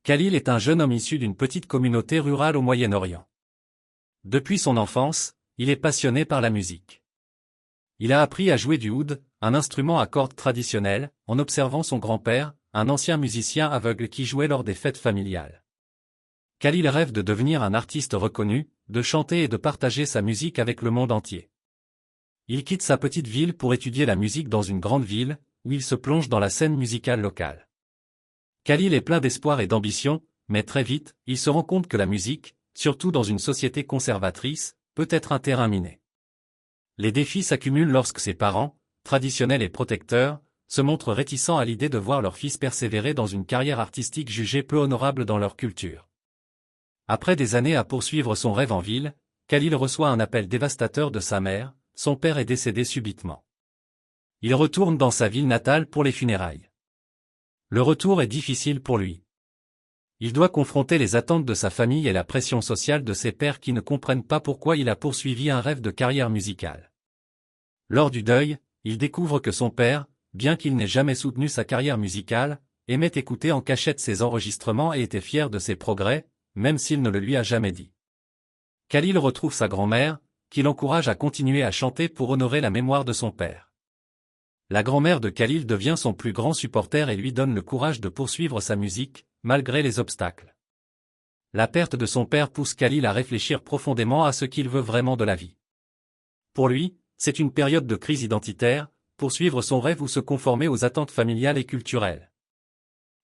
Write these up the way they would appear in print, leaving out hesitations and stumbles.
Khalil est un jeune homme issu d'une petite communauté rurale au Moyen-Orient. Depuis son enfance, il est passionné par la musique. Il a appris à jouer du oud, un instrument à cordes traditionnel, en observant son grand-père, un ancien musicien aveugle qui jouait lors des fêtes familiales. Khalil rêve de devenir un artiste reconnu, de chanter et de partager sa musique avec le monde entier. Il quitte sa petite ville pour étudier la musique dans une grande ville, où il se plonge dans la scène musicale locale. Khalil est plein d'espoir et d'ambition, mais très vite, il se rend compte que la musique, surtout dans une société conservatrice, peut être un terrain miné. Les défis s'accumulent lorsque ses parents, traditionnels et protecteurs, se montrent réticents à l'idée de voir leur fils persévérer dans une carrière artistique jugée peu honorable dans leur culture. Après des années à poursuivre son rêve en ville, Khalil reçoit un appel dévastateur de sa mère, son père est décédé subitement. Il retourne dans sa ville natale pour les funérailles. Le retour est difficile pour lui. Il doit confronter les attentes de sa famille et la pression sociale de ses pairs qui ne comprennent pas pourquoi il a poursuivi un rêve de carrière musicale. Lors du deuil, il découvre que son père, bien qu'il n'ait jamais soutenu sa carrière musicale, aimait écouter en cachette ses enregistrements et était fier de ses progrès, même s'il ne le lui a jamais dit. Khalil retrouve sa grand-mère, qui l'encourage à continuer à chanter pour honorer la mémoire de son père. La grand-mère de Khalil devient son plus grand supporter et lui donne le courage de poursuivre sa musique, malgré les obstacles. La perte de son père pousse Khalil à réfléchir profondément à ce qu'il veut vraiment de la vie. Pour lui, c'est une période de crise identitaire, poursuivre son rêve ou se conformer aux attentes familiales et culturelles.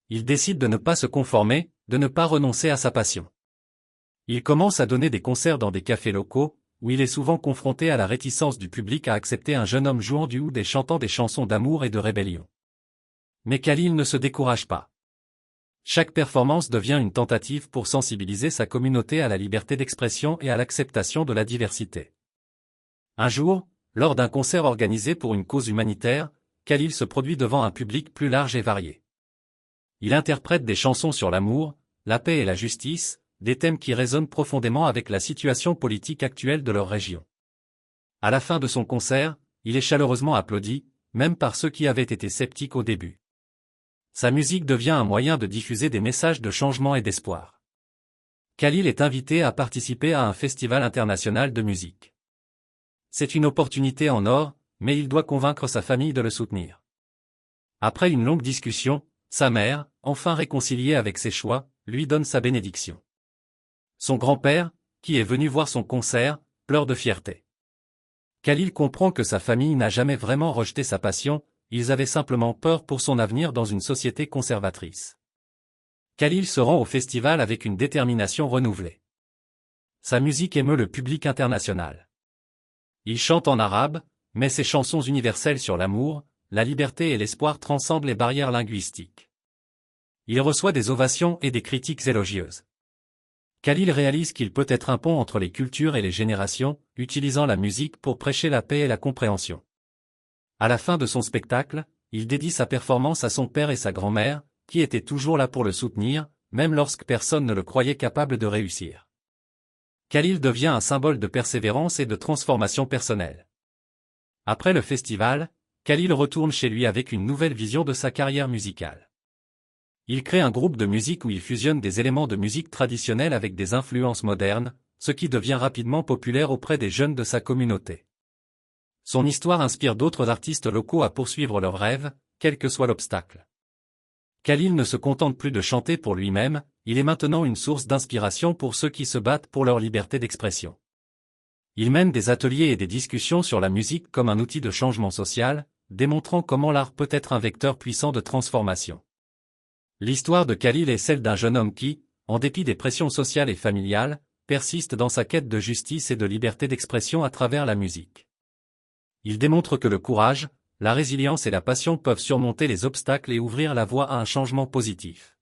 Il décide de ne pas se conformer, de ne pas renoncer à sa passion. Il commence à donner des concerts dans des cafés locaux, où il est souvent confronté à la réticence du public à accepter un jeune homme jouant du oud et chantant des chansons d'amour et de rébellion. Mais Khalil ne se décourage pas. Chaque performance devient une tentative pour sensibiliser sa communauté à la liberté d'expression et à l'acceptation de la diversité. Un jour, lors d'un concert organisé pour une cause humanitaire, Khalil se produit devant un public plus large et varié. Il interprète des chansons sur l'amour, la paix et la justice, des thèmes qui résonnent profondément avec la situation politique actuelle de leur région. À la fin de son concert, il est chaleureusement applaudi, même par ceux qui avaient été sceptiques au début. Sa musique devient un moyen de diffuser des messages de changement et d'espoir. Khalil est invité à participer à un festival international de musique. C'est une opportunité en or, mais il doit convaincre sa famille de le soutenir. Après une longue discussion, sa mère, enfin réconciliée avec ses choix, lui donne sa bénédiction. Son grand-père, qui est venu voir son concert, pleure de fierté. Khalil comprend que sa famille n'a jamais vraiment rejeté sa passion, ils avaient simplement peur pour son avenir dans une société conservatrice. Khalil se rend au festival avec une détermination renouvelée. Sa musique émeut le public international. Il chante en arabe, mais ses chansons universelles sur l'amour, la liberté et l'espoir transcendent les barrières linguistiques. Il reçoit des ovations et des critiques élogieuses. Khalil réalise qu'il peut être un pont entre les cultures et les générations, utilisant la musique pour prêcher la paix et la compréhension. À la fin de son spectacle, il dédie sa performance à son père et sa grand-mère, qui étaient toujours là pour le soutenir, même lorsque personne ne le croyait capable de réussir. Khalil devient un symbole de persévérance et de transformation personnelle. Après le festival, Khalil retourne chez lui avec une nouvelle vision de sa carrière musicale. Il crée un groupe de musique où il fusionne des éléments de musique traditionnelle avec des influences modernes, ce qui devient rapidement populaire auprès des jeunes de sa communauté. Son histoire inspire d'autres artistes locaux à poursuivre leurs rêves, quel que soit l'obstacle. Khalil ne se contente plus de chanter pour lui-même, il est maintenant une source d'inspiration pour ceux qui se battent pour leur liberté d'expression. Il mène des ateliers et des discussions sur la musique comme un outil de changement social, démontrant comment l'art peut être un vecteur puissant de transformation. L'histoire de Khalil est celle d'un jeune homme qui, en dépit des pressions sociales et familiales, persiste dans sa quête de justice et de liberté d'expression à travers la musique. Il démontre que le courage, la résilience et la passion peuvent surmonter les obstacles et ouvrir la voie à un changement positif.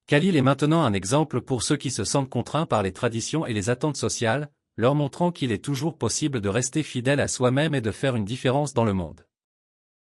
Khalil est maintenant un exemple pour ceux qui se sentent contraints par les traditions et les attentes sociales, leur montrant qu'il est toujours possible de rester fidèle à soi-même et de faire une différence dans le monde.